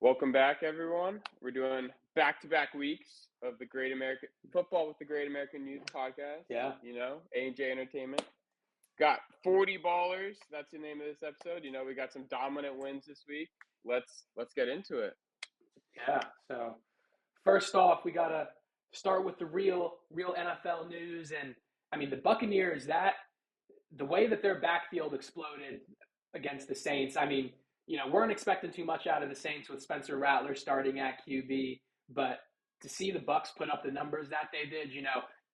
Welcome back, everyone. We're doing back-to-back weeks of the Great American Football with the Great American Youth podcast. Yeah. A&J Entertainment. Got 40 ballers. That's the name of this episode. We got some dominant wins this week. Let's get into it. Yeah. So first off, we gotta start with the real NFL news. And I mean the Buccaneers, the way that their backfield exploded against the Saints, I mean, weren't expecting too much out of the Saints with Spencer Rattler starting at QB, but to see the Bucks put up the numbers that they did,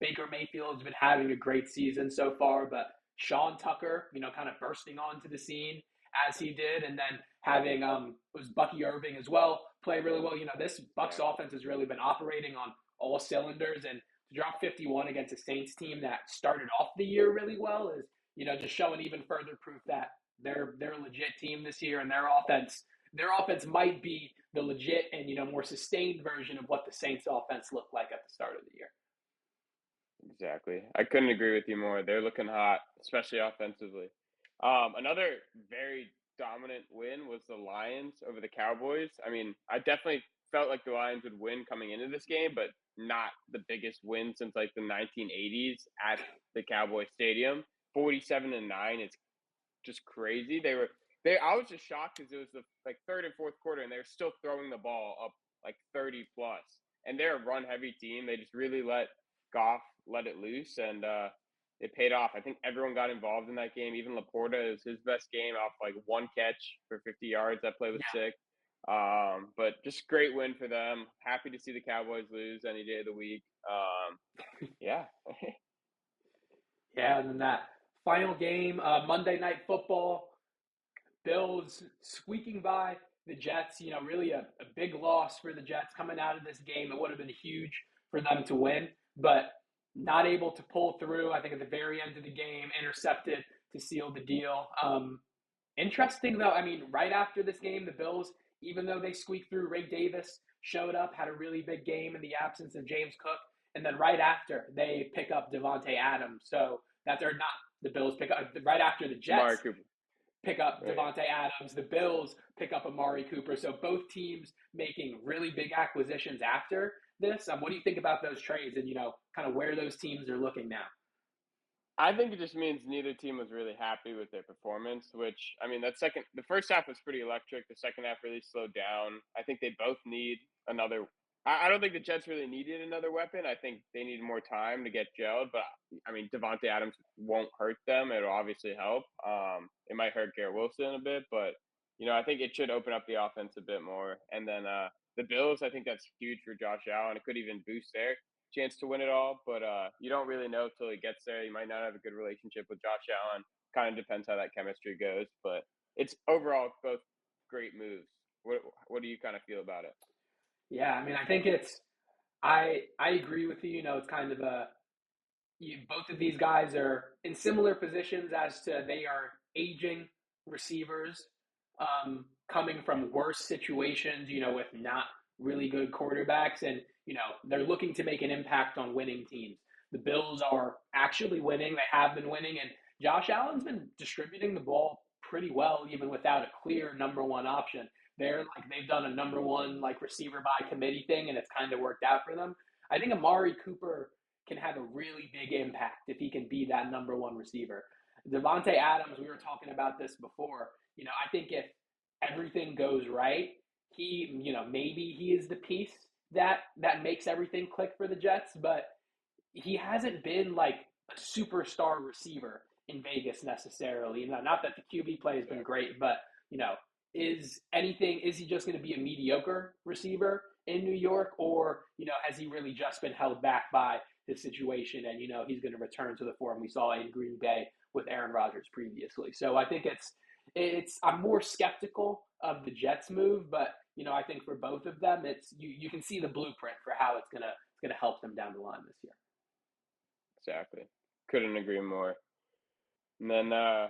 Baker Mayfield's been having a great season so far, but Sean Tucker, kind of bursting onto the scene as he did, and then having it was Bucky Irving as well play really well. This Bucks offense has really been operating on all cylinders, and to drop 51 against a Saints team that started off the year really well is just showing even further proof that they're a legit team this year, and their offense might be the legit and more sustained version of what the Saints offense looked like at the start of the year. Exactly. I couldn't agree with you more. They're looking hot, especially offensively. Another very dominant win was the Lions over the Cowboys. I mean, I definitely felt like the Lions would win coming into this game, but not the biggest win since like the 1980s at the Cowboy Stadium. 47-9. It's just crazy. I was just shocked because it was the third and fourth quarter, and they're still throwing the ball up like 30 plus. And they're a run heavy team. They just really let Goff let it loose, and it paid off. I think everyone got involved in that game. Even Laporta is his best game off like one catch for 50 yards. That play was sick. But just great win for them. Happy to see the Cowboys lose any day of the week. Yeah. Yeah, and then that final game, Monday Night Football, Bills squeaking by the Jets. Really a big loss for the Jets coming out of this game. It would have been huge for them to win, but not able to pull through. I think at the very end of the game, intercepted to seal the deal. Interesting though, I mean, right after this game, the Bills, even though they squeaked through, Ray Davis showed up, had a really big game in the absence of James Cook, and then right after they pick up Devontae Adams. So that they're not the Bills pick up right after the Jets pick up Devontae Adams, the Bills pick up Amari Cooper. So both teams making really big acquisitions after this. What do you think about those trades and kind of where those teams are looking now? I think it just means neither team was really happy with their performance, which, I mean, the first half was pretty electric. The second half really slowed down. I think they both need another. I don't think the Jets really needed another weapon. I think they need more time to get gelled, but I mean, Devontae Adams won't hurt them. It'll obviously help. It might hurt Garrett Wilson a bit, but, I think it should open up the offense a bit more. And then the Bills, I think that's huge for Josh Allen. It could even boost their chance to win it all, but you don't really know till he gets there. You might not have a good relationship with Josh Allen. Kind of depends how that chemistry goes, but it's overall both great moves. What do you kind of feel about it? Yeah, I mean, I think I agree with you. It's kind of both of these guys are in similar positions as to they are aging receivers, coming from worse situations, with not really good quarterbacks, and they're looking to make an impact on winning teams. The Bills are actually winning; they have been winning, and Josh Allen's been distributing the ball pretty well, even without a clear number one option. They've done a number one receiver by committee thing, and it's kind of worked out for them. I think Amari Cooper can have a really big impact if he can be that number one receiver. Devontae Adams, we were talking about this before. I think if everything goes right, maybe he is the piece that makes everything click for the Jets, but he hasn't been like a superstar receiver in Vegas necessarily. Not that the QB play has been great, but is he just going to be a mediocre receiver in New York, or has he really just been held back by his situation, and he's going to return to the form we saw in Green Bay with Aaron Rodgers previously? So I think I'm more skeptical of the Jets move, but I think for both of them, it's you can see the blueprint for how it's gonna help them down the line this year. Exactly. Couldn't agree more. And then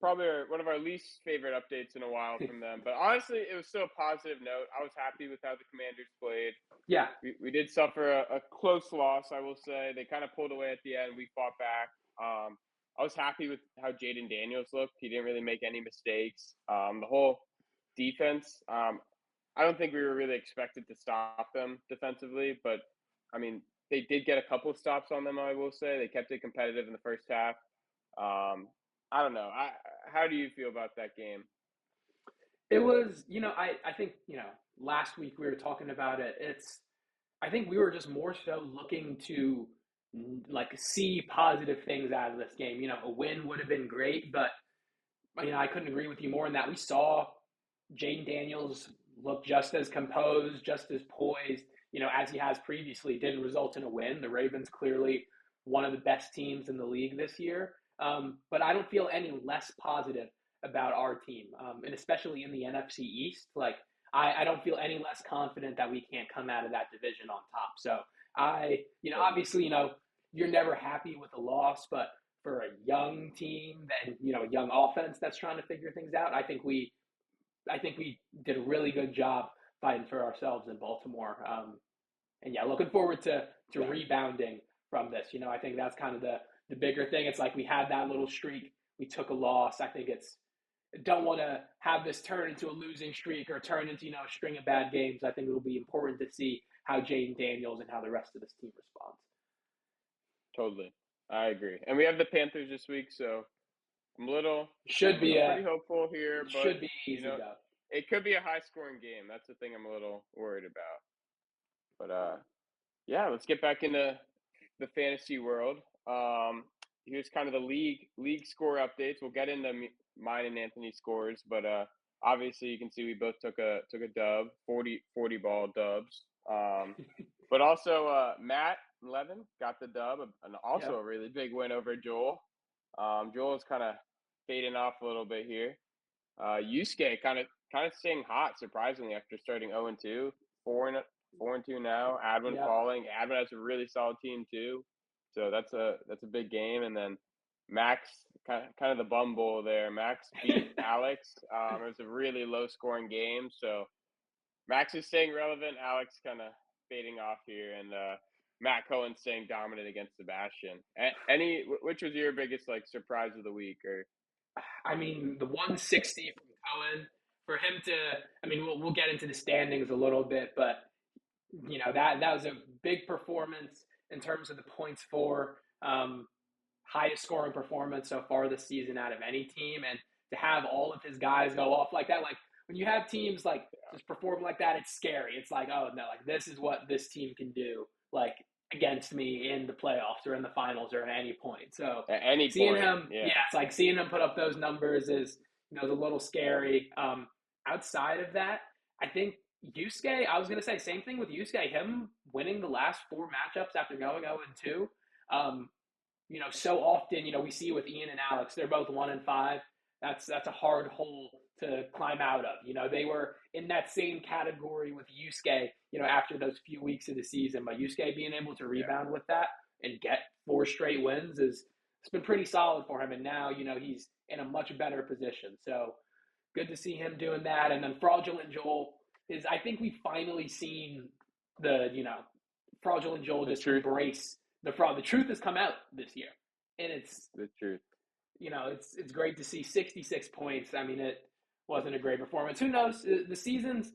probably one of our least favorite updates in a while from them. But honestly, it was still a positive note. I was happy with how the Commanders played. Yeah. We did suffer a close loss, I will say. They kind of pulled away at the end. We fought back. I was happy with how Jaden Daniels looked. He didn't really make any mistakes. The whole defense, I don't think we were really expected to stop them defensively, but I mean, they did get a couple of stops on them, I will say. They kept it competitive in the first half. Um, I don't know. How do you feel about that game? It was, I think, last week we were talking about it. I think we were just more so looking to like see positive things out of this game. A win would have been great, but I couldn't agree with you more in that we saw Jaden Daniels look just as composed, just as poised, as he has previously. Didn't result in a win. The Ravens clearly one of the best teams in the league this year, but I don't feel any less positive about our team, and especially in the NFC East. Like I don't feel any less confident that we can't come out of that division on top. So obviously, you're never happy with a loss, but for a young team and a young offense that's trying to figure things out, I think we did a really good job fighting for ourselves in Baltimore. And yeah, looking forward to Yeah. rebounding from this. I think that's kind of the bigger thing. It's like we had that little streak, we took a loss. I think it's don't want to have this turn into a losing streak or turn into a string of bad games. I think it'll be important to see how Jaden Daniels and how the rest of this team responds. Totally. I agree. And we have the Panthers this week, so Should I'm be pretty a hopeful here, but should be you easy know, though. it could be a high scoring game. That's the thing I'm a little worried about. But yeah, let's get back into the fantasy world. Here's kind of the league score updates. We'll get into mine and Anthony's scores, but obviously you can see we both took a dub, 40 ball dubs. But also Matt and Levin got the dub, and also a Yep. really big win over Joel. Joel is kind of fading off a little bit here. Yusuke kind of staying hot surprisingly after starting 0-2, 4-2 now. Adwin Yep. falling. Adwin has a really solid team too, so that's a big game. And then Max kind of the bumble there. Max beat Alex. It was a really low scoring game, so Max is staying relevant. Alex kind of fading off here, and Matt Cohen staying dominant against Sebastian. Which was your biggest like surprise of the week, or I mean, the 160 from Cohen for him to. I mean, we'll get into the standings a little bit, but that was a big performance in terms of the points for highest scoring performance so far this season out of any team, and to have all of his guys go off like that, like when you have teams like just perform like that, it's scary. It's like, oh no, like this is what this team can do, like against me in the playoffs or in the finals or at any point. So at any seeing point? him, Yeah, yeah, it's like seeing him put up those numbers is a little scary. Outside of that, I think Yusuke, I was gonna say same thing with Yusuke. Him winning the last four matchups after going 0-2. Um, so often, we see with Ian and Alex, they're both 1-5. That's a hard hole to climb out of. They were in that same category with Yusuke, after those few weeks of the season. But Yusuke being able to yeah. rebound with that and get four straight wins is it's been pretty solid for him. And now, he's in a much better position. So good to see him doing that. And then Fraudulent Joel is I think we've finally seen the, Fraudulent Joel The just truth, embrace the fraud. The truth has come out this year. And the truth. it's great to see 66 points. I mean, it wasn't a great performance. Who knows? The season's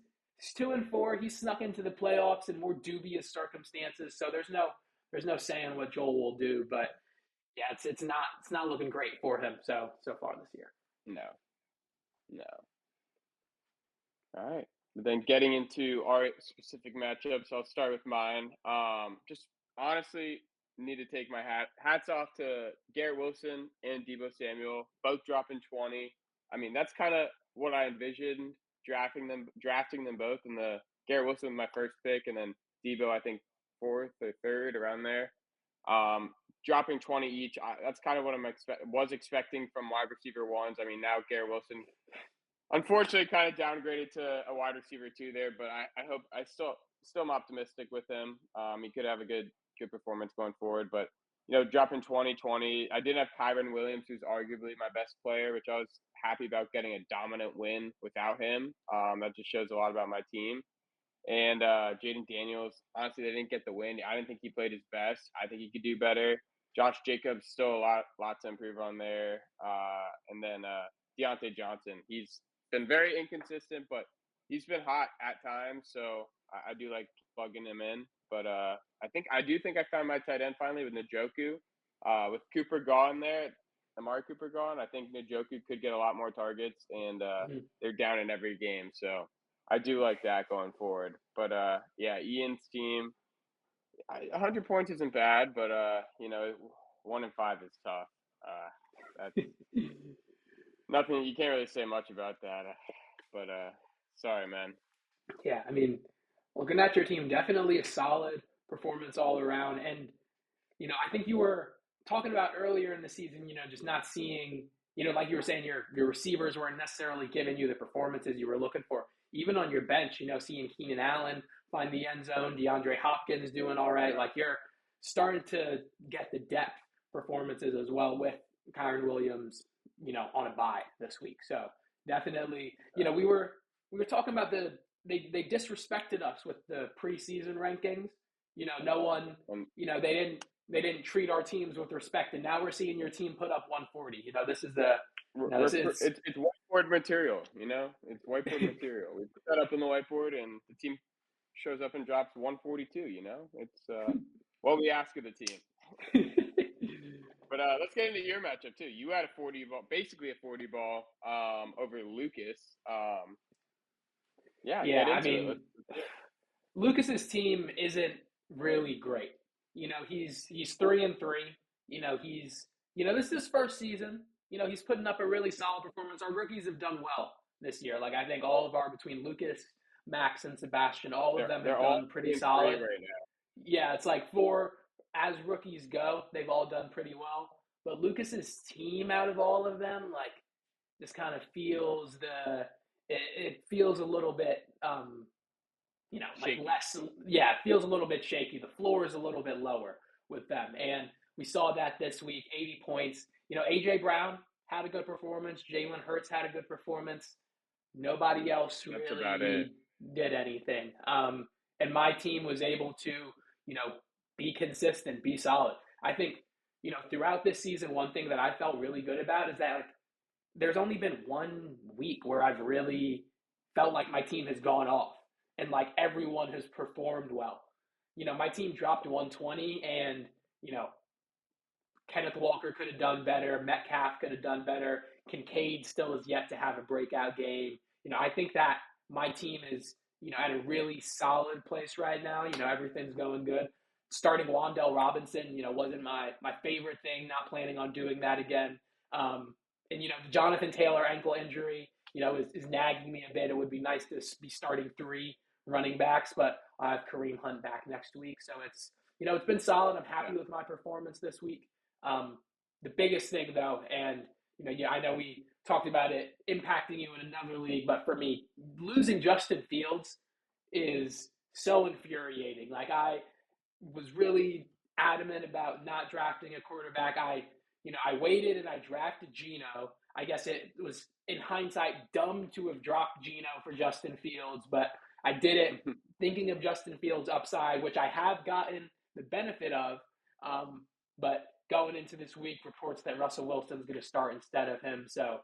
2-4. He snuck into the playoffs in more dubious circumstances. So there's no saying what Joel will do, but yeah, it's not looking great for him so far this year. No, no. All right. Then getting into our specific matchups, I'll start with mine. Just honestly, need to take my hats off to Garrett Wilson and Debo Samuel, both dropping 20. I mean, that's kind of what I envisioned drafting them both. And the Garrett Wilson was my first pick, and then Debo, I think fourth or third around there. Dropping 20 each. That's kind of what was expecting from wide receiver ones. I mean, now Garrett Wilson unfortunately kind of downgraded to a wide receiver too there, but I hope I still am optimistic with him. He could have a good performance going forward, but dropping 2020, I did have Kyron Williams, who's arguably my best player, which I was happy about getting a dominant win without him. That just shows a lot about my team. And Jaden Daniels, honestly, they didn't get the win. I didn't think he played his best. I think he could do better. Josh Jacobs still a lot to improve on there. And then Deontay Johnson, he's been very inconsistent, but he's been hot at times, so I do like plugging him in. But I do think I found my tight end finally with Njoku. With Cooper gone there, Amari Cooper gone, I think Njoku could get a lot more targets, and Mhm. they're down in every game, so I do like that going forward. But yeah, Ian's team, 100 points isn't bad, but 1 and 5 is tough. That's nothing. You can't really say much about that. But sorry, man. Yeah, I mean, looking at your team, definitely a solid performance all around. And, I think you were talking about earlier in the season, just not seeing, like you were saying, your receivers weren't necessarily giving you the performances you were looking for. Even on your bench, seeing Keenan Allen find the end zone, DeAndre Hopkins doing all right. Like you're starting to get the depth performances as well with Kyron Williams, on a bye this week. So definitely, we were talking about they disrespected us with the preseason rankings. No one, And they didn't treat our teams with respect, and now we're seeing your team put up 140. This is the, this is it's whiteboard material. It's whiteboard material. We put that up on the whiteboard, and the team shows up and drops 142. It's what we ask of the team. But let's get into your matchup too. You had a 40 ball, basically a 40 ball, over Lucas. Yeah, yeah. get I into it. mean, Lucas's team isn't really great. He's 3-3. This is his first season. He's putting up a really solid performance. Our rookies have done well this year. Like I think all of our between Lucas, Max, and Sebastian, all of them They're have all done pretty 3-3 solid. right now. Yeah, it's like for as rookies go, they've all done pretty well. But Lucas's team out of all of them, like just kind of feels it feels a little bit like Shaky. less, yeah, it feels a little bit shaky. The floor is a little bit lower with them. And we saw that this week, 80 points. AJ Brown had a good performance. Jalen Hurts had a good performance. Nobody else That's about it. really did anything. And my team was able to, be consistent, be solid. I think, throughout this season, one thing that I felt really good about is that like there's only been 1 week where I've really felt like my team has gone off and like everyone has performed well. My team dropped 120 and, you know, Kenneth Walker could have done better. Metcalf could have done better. Kincaid still is yet to have a breakout game. I think that my team is, at a really solid place right now. Everything's going good. Starting Wandell Robinson, wasn't my favorite thing. Not planning on doing that again. And the Jonathan Taylor ankle injury, is nagging me a bit. It would be nice to be starting 3 running backs, but I have Kareem Hunt back next week, so it's been solid. I'm Yeah. happy with my performance this week. Um, the biggest thing, though, and yeah, I know we talked about it impacting you in another league, but for me, losing Justin Fields is so infuriating. Like I was really adamant about not drafting a quarterback. I waited and I drafted Geno. I guess it was in hindsight dumb to have dropped Geno for Justin Fields, but I did it thinking of Justin Fields' upside, which I have gotten the benefit of. Um, but going into this week, reports that Russell Wilson's going to start instead of him. So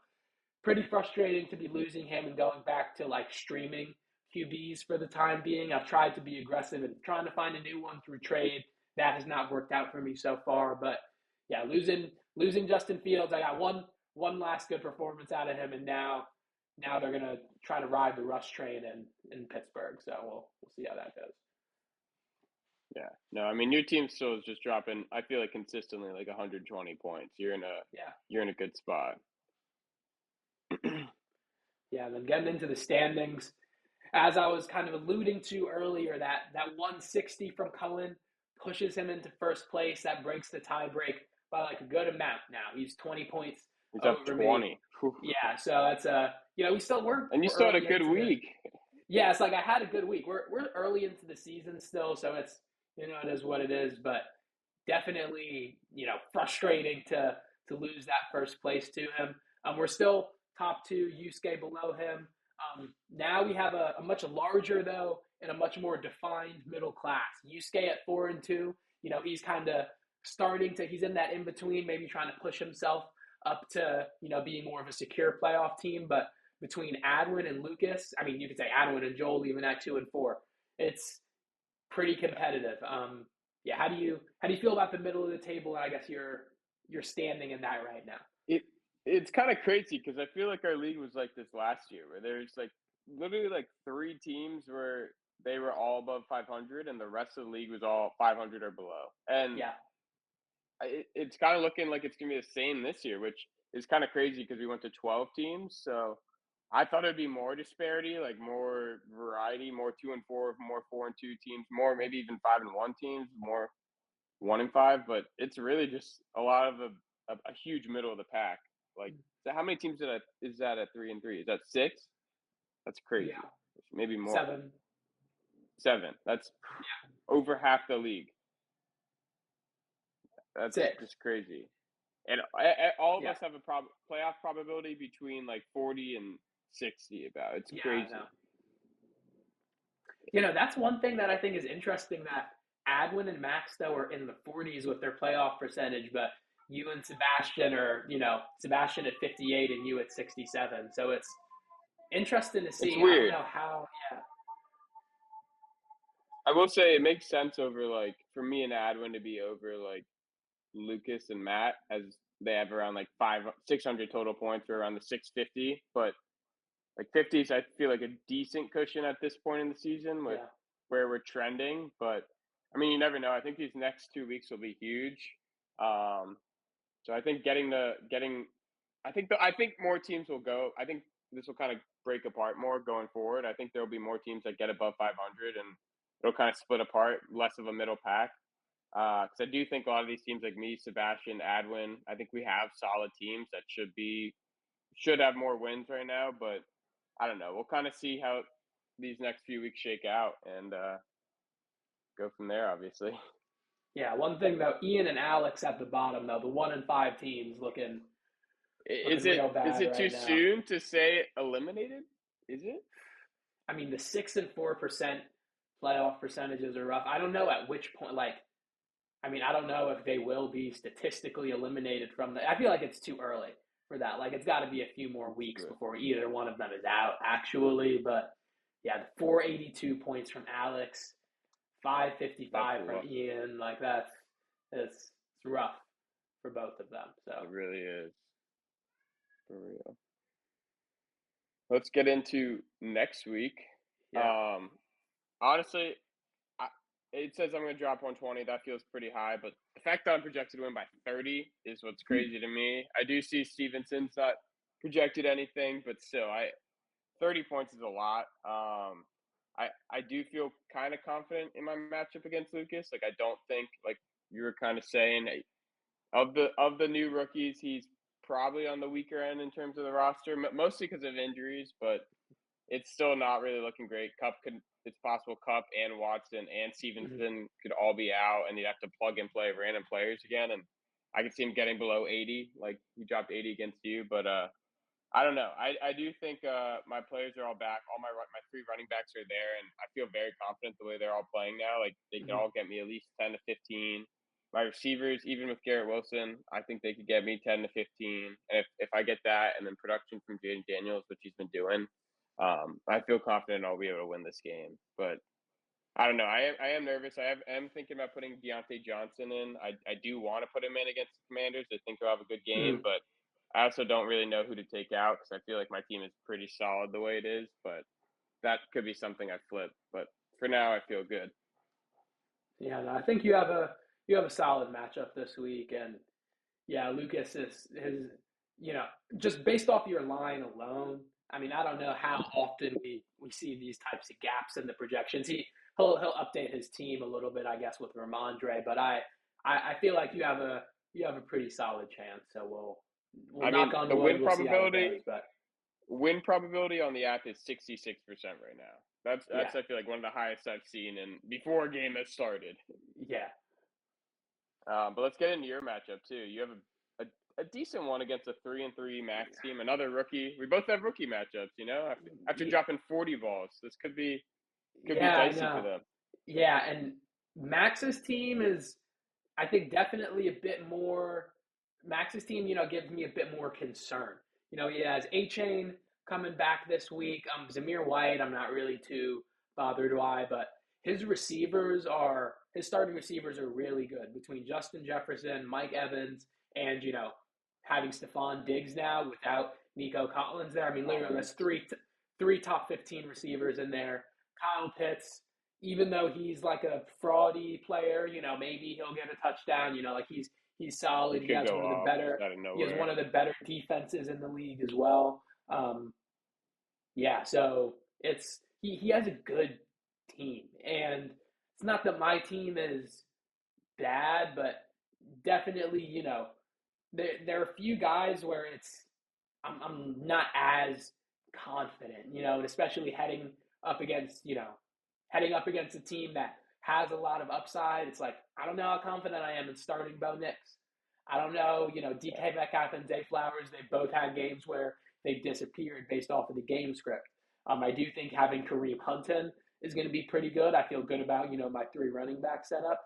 pretty frustrating to be losing him and going back to like streaming QBs for the time being. I've tried to be aggressive and trying to find a new one through trade. That has not worked out for me so far. But yeah, losing Justin Fields, I got one last good performance out of him, and now they're gonna try to ride the rush train in Pittsburgh. So we'll see how that goes. Yeah. No, I mean your team still is just dropping. I feel like consistently like 120 points. Yeah. You're in a good spot. Yeah, then getting into the standings, as I was kind of alluding to earlier, that 160 from Cullen pushes him into first place. That breaks the tie break by like a good amount now. He's 20 points He's up over me. 20. Whew. Yeah, so that's we still And you we're still had a early good into the. week. Yeah, it's like I had a good week. We're early into the season still, so it's it is what it is, but definitely, frustrating to lose that first place to him. We're still top two, Yusuke below him. Now we have a much larger though and a much more defined middle class. Yusuke at 4-2, he's kind of he's in that in between, maybe trying to push himself up to being more of a secure playoff team. But between Adwin and Lucas. I mean, you could say Adwin and Joel even at 2 and 4. It's pretty competitive. Yeah, how do you feel about the middle of the table? And I guess you're standing in that right now. It it's kind of crazy because I feel like our league was like this last year, where there's like literally like three teams where they were all above 500, and the rest of the league was all 500 or below. And Yeah, it's kind of looking like it's gonna be the same this year, which is kind of crazy because we went to 12 teams. So I thought it'd be more disparity, like more variety, more 2 and 4, more 4 and 2 teams, more maybe even 5 and 1 teams, more 1 and 5. But it's really just a lot of a huge middle of the pack. Like, so how many teams is that at 3 and 3? Is that six? That's yeah, crazy. Maybe more. 7, Seven. That's over half the league. That's 6. just crazy. And all of Yeah, us have a playoff probability between like 40 and 60 about. It's yeah, I know. crazy. That's one thing that I think is interesting that Adwin and Max, though, are in the 40s with their playoff percentage, but you and Sebastian are, Sebastian at 58 and you at 67. So it's interesting to It's see. I don't weird. know how, yeah. I will say it makes sense over like for me and Adwin to be over like Lucas and Matt, as they have around like 600 total points or around the 650. But like 50s, I feel like a decent cushion at this point in the season with Yeah. where we're trending. But I mean, you never know. I think these next 2 weeks will be huge. Um, so I think I think more teams will go. I think this will kind of break apart more going forward. I think there will be more teams that get above 500, and it'll kind of split apart, less of a middle pack. Because I do think a lot of these teams, like me, Sebastian, Adwin, I think we have solid teams that should have more wins right now. But I don't know. We'll kind of see how these next few weeks shake out and go from there. Obviously, Yeah. One thing, though, Ian and Alex at the bottom, though, the 1 and 5 teams looking real is bad it too right now. soon to say eliminated? Is it? I mean, the 6 and 4% playoff percentages are rough. I don't know at which point, like, I mean, I don't know if they will be statistically eliminated from the. I feel like it's too early for that. Like, it's got to be a few more That's weeks true. before either one of them is out, actually. But yeah, the 482 points from Alex, That's 555 from rough. Ian. Like, it's rough for both of them. So, It really is for real. Let's get into next week. yeah. Um, honestly, I, it says I'm going to drop 120. That feels pretty high, but the fact that I'm projected to win by 30 is what's Hmm. crazy to me. I do see Stevenson's not projected anything, but still, I 30 points is a lot. I do feel kind of confident in my matchup against Lucas. Like I don't think like you were kind of saying of the new rookies, he's probably on the weaker end in terms of the roster, mostly because of injuries, but it's still not really looking great. It's possible Cup and Watson and Hmm. Stevenson could all be out, and you'd have to plug and play random players again. And I could see him getting below 80, like he dropped 80 against you. But I don't know. I do think my players are all back. All my three running backs are there, and I feel very confident the way they're all playing now. Like they can Hmm. all get me at least 10 to 15. My receivers, even with Garrett Wilson, I think they could get me 10 to 15. And if I get that, and then production from Jaden Daniels, which he's been doing, I feel confident I'll be able to win this game. But I don't know. I am nervous. I am thinking about putting Deontay Johnson in. I do want to put him in against the Commanders. I think he'll have a good game, Hmm. but I also don't really know who to take out because I feel like my team is pretty solid the way it is. But that could be something I flip. But for now, I feel good. Yeah, no, I think you have a solid matchup this week, and yeah, Lucas is his, just based off your line alone. I mean, I don't know how often we see these types of gaps in the projections. He'll update his team a little bit, I guess, with Ramondre, but I feel like you have a pretty solid chance. So we'll I knock mean, on the wood. We'll see how it goes, but win probability on the app is 66% right now. yeah, That's I feel like one of the highest I've seen in before a game has started. yeah, But let's get into your matchup too. You have a decent one against a 3 and 3 Max team, another rookie. We both have rookie matchups, after dropping 40 balls. This could be yeah. I dicey for know. them. Yeah, and Max's team is, I think, definitely a bit more. Max's team, gives me a bit more concern. He has A Chain. coming back this week. Zamir White, I'm not really too bothered by, but his starting receivers are really good between Justin Jefferson, Mike Evans, and having Stephon Diggs now without Nico Collins there. I mean, literally that's three top 15 receivers in there. Kyle Pitts, even though he's like a fraudy player, maybe he'll get a touchdown. Like he's solid. He He could has go one of the off better just out of he has one nowhere. of the better defenses in the league as well. Yeah, so he has a good team, and it's not that my team is bad, but definitely there are a few guys where I'm not as confident, and especially heading up against a team that has a lot of upside. It's like I don't know how confident I am in starting Bo Nix. I don't know, Yeah. DK Metcalf and Zay Flowers. They both had games where they've disappeared based off of the game script. I do think having Kareem Hunton is going to be pretty good. I feel good about my three running back setup.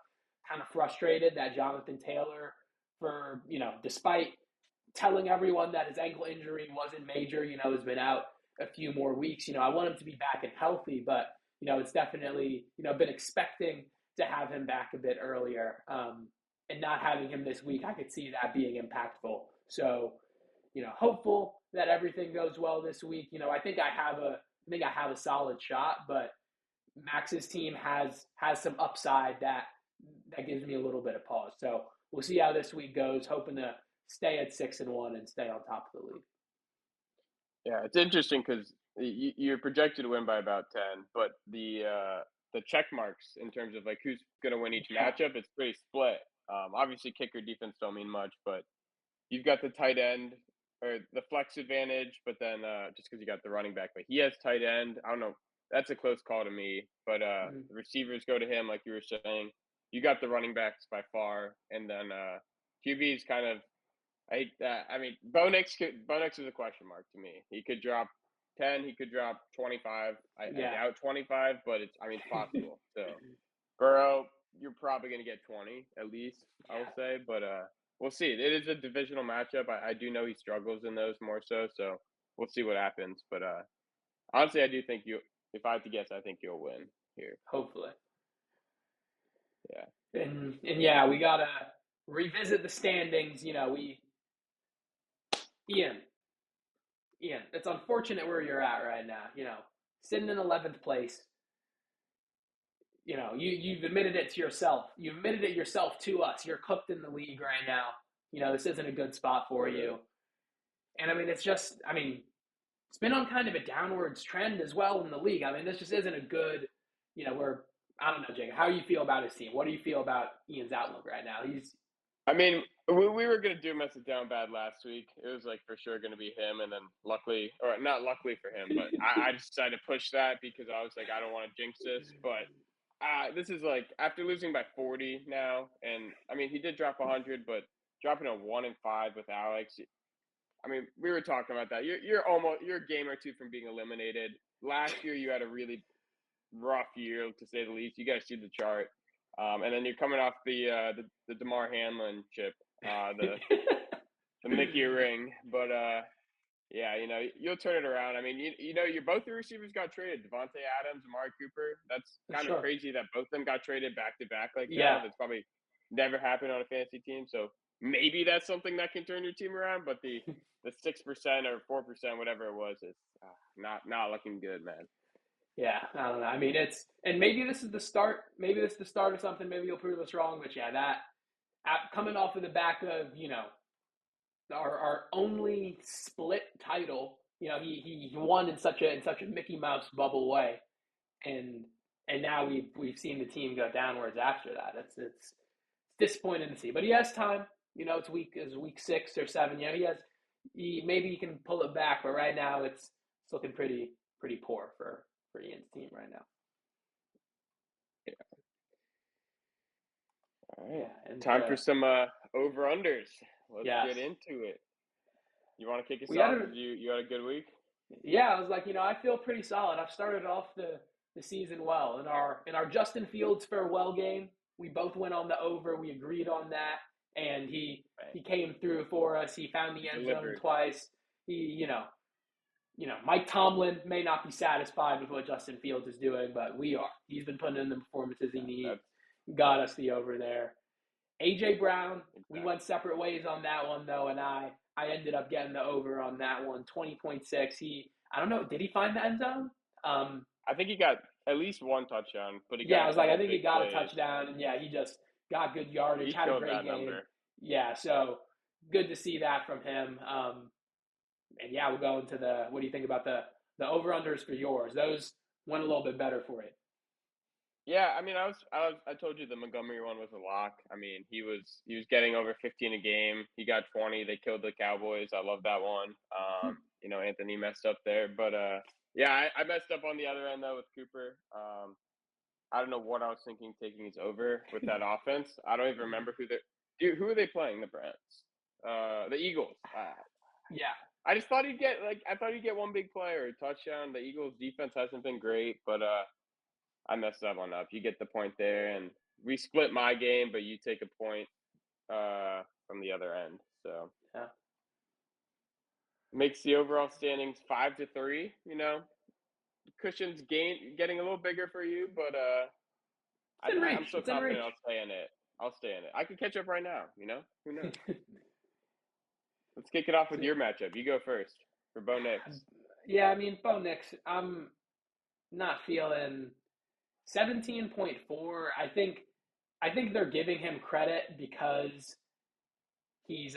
Kind of frustrated that Jonathan Taylor, for despite telling everyone that his ankle injury wasn't major, has been out a few more weeks. I want him to be back and healthy, but it's definitely been expecting to have him back a bit earlier, and not having him this week. I could see that being impactful. So hopeful that everything goes well this week. I think I have a solid shot, but Max's team has some upside that gives me a little bit of pause. So we'll see how this week goes. Hoping to stay at 6-1 and stay on top of the league. Yeah, it's interesting because you're projected to win by about 10, but the check marks in terms of like who's going to win each Yeah, matchup, it's pretty split. Obviously, kicker defense don't mean much, but you've got the tight end or the flex advantage, but then just because you got the running back, but he has tight end. I don't know. That's a close call to me, but mm, the receivers go to him, like you were saying. You got the running backs by far, and then QB is kind of. I hate that. I mean, Bo Nix is a question mark to me. He could drop 10. He could drop 25. I yeah, doubt 25, but it's possible. So Burrow, you're probably going to get 20 at least, I will yeah. say. But we'll see. It is a divisional matchup. I do know he struggles in those more so. So we'll see what happens. But honestly, I do think you. If I had to guess, I think you'll win here. Hopefully, Yeah. and yeah, we gotta revisit the standings. Ian, Ian, it's unfortunate where you're at right now. Sitting in 11th place. You've admitted it to yourself. You admitted it yourself to us. You're cooked in the league right now. This isn't a good spot for you. And I mean, it's been on kind of a downwards trend as well in the league. I mean, this just isn't a good, we're, I don't know, Jake, how do you feel about his team? What do you feel about Ian's outlook right now? I mean, we were gonna do mess it down bad last week. It was like for sure gonna be him, and then luckily, or not luckily for him, but I decided to push that because I was like, I don't want to jinx this. But this is like after losing by 40 now, and I mean he did drop 100, but dropping a 1-5 with Alex. I mean, we were talking about that. You're a game or two from being eliminated. Last year you had a really rough year to say the least. You guys see the chart. And then you're coming off the Damar Hamlin chip, the Mickey ring. But yeah, you'll turn it around. I mean, you both the receivers got traded. Devontae Adams, Amari Cooper. That's kind of Sure. crazy that both of them got traded back to back like that. Yeah. That's probably never happened on a fantasy team. So maybe that's something that can turn your team around. But the 6% or 4%, whatever it was, is not looking good, man. Yeah, I don't know. I mean, and maybe this is the start. Maybe this is the start of something. Maybe you'll prove us wrong. But yeah, that coming off of the back of our only split title. He won in such a Mickey Mouse bubble way, and now we've seen the team go downwards after that. It's disappointing to see, but he has time. It's week 6 or 7. Maybe he can pull it back, but right now it's looking pretty poor for Ian's team right now. All right. Yeah, and Time for some over unders. Let's yes, get into it. You want to kick us we had off? a Did you had a good week? yeah. I was like, I feel pretty solid. I've started off the season well. In our Justin Fields farewell game, we both went on the over. We agreed on that, and he Right. he came through for us. He found the end zone Delivered. twice. He Mike Tomlin may not be satisfied with what Justin Fields is doing, but we are. He's been putting in the performances he Yeah, needs, that's got us the over there. AJ Brown, we exactly. went separate ways on that one though, and I ended up getting the over on that one, 20.6. I don't know, did he find the end zone? Um, I think he got at least one touchdown, but he yeah, got I a was like, couple I think he big got a plays. touchdown, and yeah, he just got good yardage, He had a killed great that game. number. Yeah, so good to see that from him. And yeah, we'll go into the. What do you think about the over unders for yours? Those went a little bit better for you. Yeah, I mean, I told you the Montgomery one was a lock. I mean, he was getting over 15 a game. He got 20. They killed the Cowboys. I love that one. Anthony messed up there, but yeah, I messed up on the other end though with Cooper. I don't know what I was thinking taking his over with that offense. I don't even remember who are they playing? The Browns, the Eagles. Yeah, I just thought I thought he'd get one big play or a touchdown. The Eagles defense hasn't been great, but I messed that one up. You get the point there, and we split my game, but you take a point from the other end. So yeah. makes the overall standings 5-3. Cushion's getting a little bigger for you, but It's in I'm reach. so It's in confident reach. I'll stay in it. I'll stay in it. I could catch up right now. Who knows? Let's kick it off with So, your matchup. You go first for Bo Nix. yeah, I mean, Bo Nix, I'm not feeling 17.4. I think they're giving him credit because he's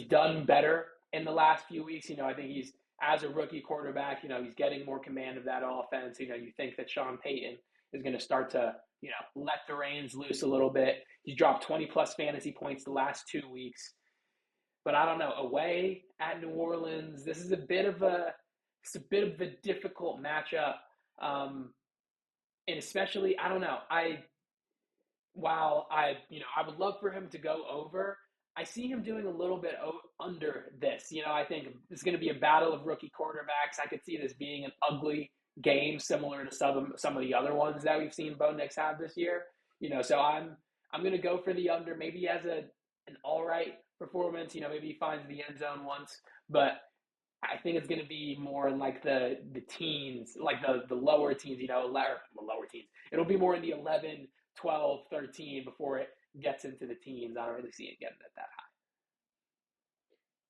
done better in the last few weeks. I think he's as a rookie quarterback, he's getting more command of that offense. You think that Sean Payton is going to start to, let the reins loose a little bit. He's dropped 20 plus fantasy points the last 2 weeks. But I don't know, away at New Orleans, this is a bit of a difficult matchup. Um, and especially, I don't know, while I would love for him to go over, I see him doing a little bit under this. I think it's going to be a battle of rookie quarterbacks. I could see this being an ugly game, similar to some of the other ones that we've seen Bo Nix have this year. So I'm going to go for the under. Maybe he has an all right performance. Maybe he finds the end zone once, but I think it's going to be more in like the teens, like the lower teens, lower teens. It'll be more in the 11, 12, 13 before it gets into the teens. I don't really see it getting at that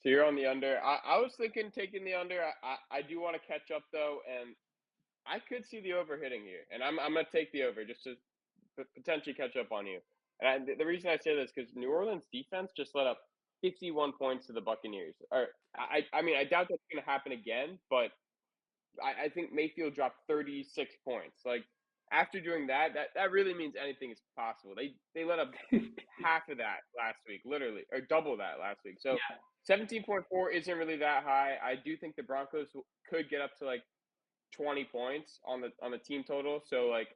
So you're on the under. I was thinking taking the under. I do want to catch up though, and I could see the over hitting here, and I'm gonna take the over just to potentially catch up on you. And the reason I say this because New Orleans defense just let up 51 points to the Buccaneers. Or I mean I doubt that's gonna happen again, but I think Mayfield dropped 36 points. Like after doing that really means anything is possible. They let up high. half of that last week, literally, or double that last week. So Yeah. 17.4 isn't really that high. I do think the Broncos could get up to like 20 points on the team total. So like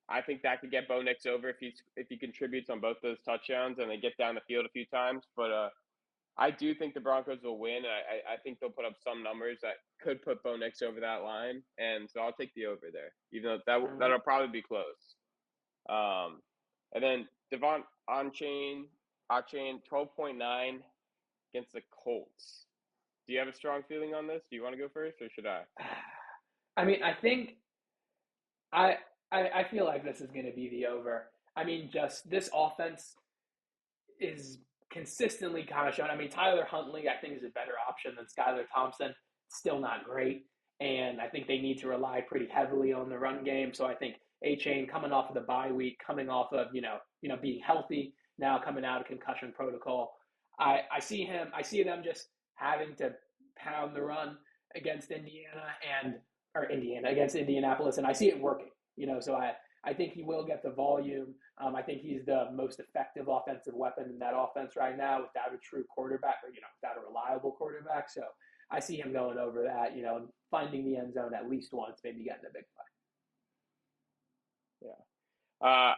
I think that could get Bo Nix over if he contributes on both those touchdowns and they get down the field a few times. But I do think the Broncos will win. I think they'll put up some numbers that could put Bo Nix over that line, and so I'll take the over there, even though All right. that'll probably be close. And then Devon on chain 12.9 against the Colts. Do you have a strong feeling on this? Do you want to go first, or should I? I mean, I think I I feel like this is going to be the over. I mean, just this offense is consistently kind of shown. I mean, Tyler Huntley, I think, is a better option than Skylar Thompson. Still not great. And I think they need to rely pretty heavily on the run game. So I think Achane coming off of the bye week, coming off of, being healthy, now coming out of concussion protocol. I see them just having to pound the run against against Indianapolis, and I see it working. So I think he will get the volume. I think he's the most effective offensive weapon in that offense right now without a true quarterback or, without a reliable quarterback. So I see him going over that, and finding the end zone at least once, maybe getting a big play. Yeah.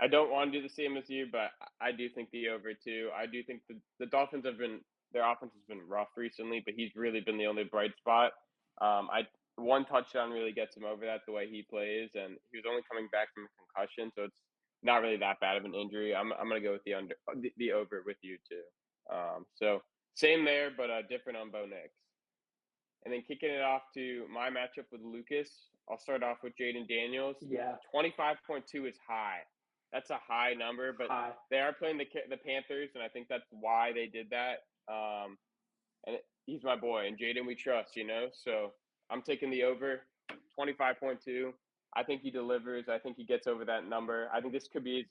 I don't want to do the same as you, but I do think the over too. I do think the Dolphins their offense has been rough recently, but he's really been the only bright spot. I One touchdown really gets him over that the way he plays, and he was only coming back from a concussion, so it's not really that bad of an injury. I'm gonna go with the over with you too. So same there, but different on Bo Nix. and then kicking it off to my matchup with Lucas, I'll start off with Jaden Daniels. Yeah, 25.2 is high. That's a high number, but high. they are playing the Panthers, and I think that's why they did that. He's my boy, and Jaden we trust, So I'm taking the over, 25.2. I think he delivers. I think he gets over that number. I think this could be his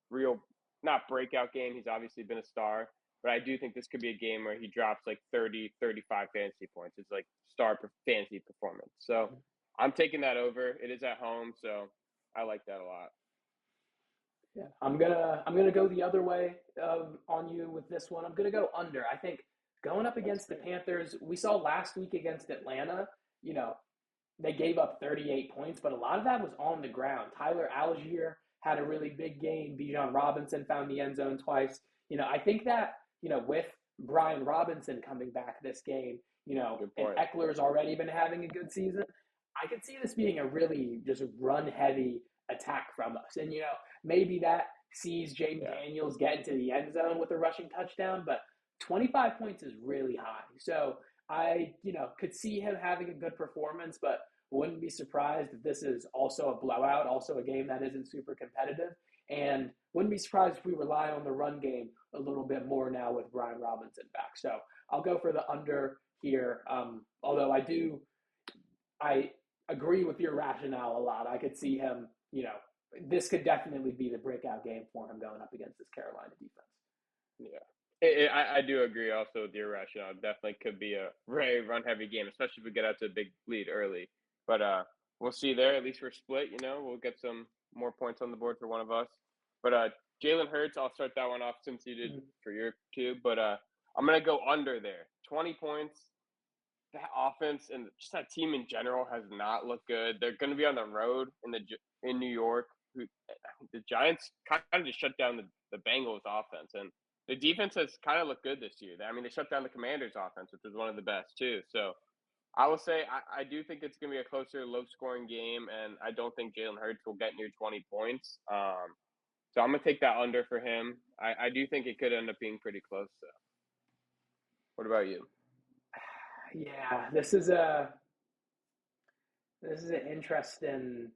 real, not breakout game. He's obviously been a star, but I do think this could be a game where he drops 30, 35 fantasy points. It's like fantasy performance. So I'm taking that over. It is at home, so I like that a lot. Yeah, I'm gonna go the other way on you with this one. I'm gonna go under. I think going up against the Panthers, we saw last week against Atlanta. You know, they gave up 38 points, but a lot of that was on the ground. Tyler Algier had a really big game. Bijan Robinson found the end zone twice. I think that with Brian Robinson coming back this game, and Eckler's already been having a good season. I could see this being a really just run heavy attack from us. And, maybe that sees James Daniels get into the end zone with a rushing touchdown, but 25 points is really high. So I, could see him having a good performance, but wouldn't be surprised if this is also a blowout, also a game that isn't super competitive. And wouldn't be surprised if we rely on the run game a little bit more now with Brian Robinson back. So I'll go for the under here. Although I agree with your rationale a lot. I could see him, this could definitely be the breakout game for him going up against this Carolina defense. Yeah. I do agree also with your rationale. It definitely could be a very run heavy game, especially if we get out to a big lead early. But we'll see there. At least we're split, We'll get some more points on the board for one of us. But Jalen Hurts, I'll start that one off since you did for your two. But I'm going to go under there. 20 points. That offense and just that team in general has not looked good. They're going to be on the road in New York. The Giants kind of just shut down the Bengals offense, and the defense has kind of looked good this year. I mean, they shut down the Commanders offense, which was one of the best too. So I will say I do think it's going to be a closer, low-scoring game, and I don't think Jalen Hurts will get near 20 points. So I'm going to take that under for him. I do think it could end up being pretty close, though. What about you? Yeah, this is an interesting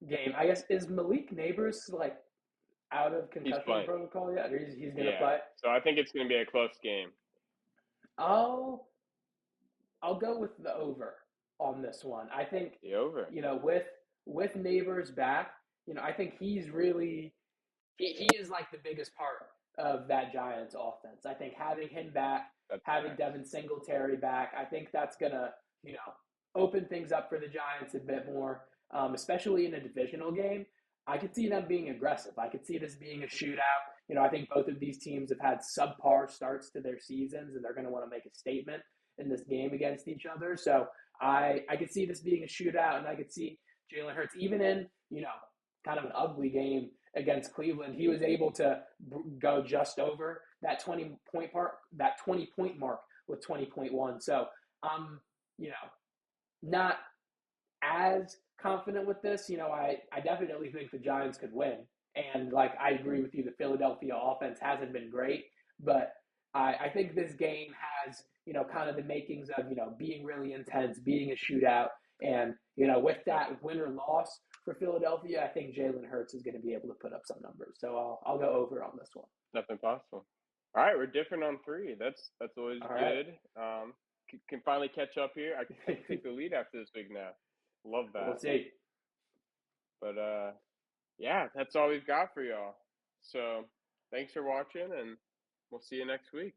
game. I guess is Malik Nabers out of concussion protocol yet? Or he's going to play? So I think it's going to be a close game. I'll go with the over on this one. I think the over. With Nabers back, I think he's really he is the biggest part of that Giants offense. I think having him back, having Devin Singletary back, I think that's gonna open things up for the Giants a bit more, especially in a divisional game. I could see them being aggressive. I could see this being a shootout. I think both of these teams have had subpar starts to their seasons, and they're going to want to make a statement in this game against each other. So I could see this being a shootout, and I could see Jalen Hurts, even in, kind of an ugly game against Cleveland, he was able to go just over that 20-point mark with 20.1. So I'm, not as confident with this. I definitely think the Giants could win. And I agree with you, the Philadelphia offense hasn't been great, but I think this game has, kind of the makings of, being really intense, being a shootout. And, with that win or loss for Philadelphia, I think Jalen Hurts is going to be able to put up some numbers. So I'll go over on this one. Nothing possible. All right, we're different on three. That's always good. Right. Can finally catch up here. I can take the lead after this week now. Love that. We'll see. But yeah, that's all we've got for y'all. So thanks for watching, and we'll see you next week.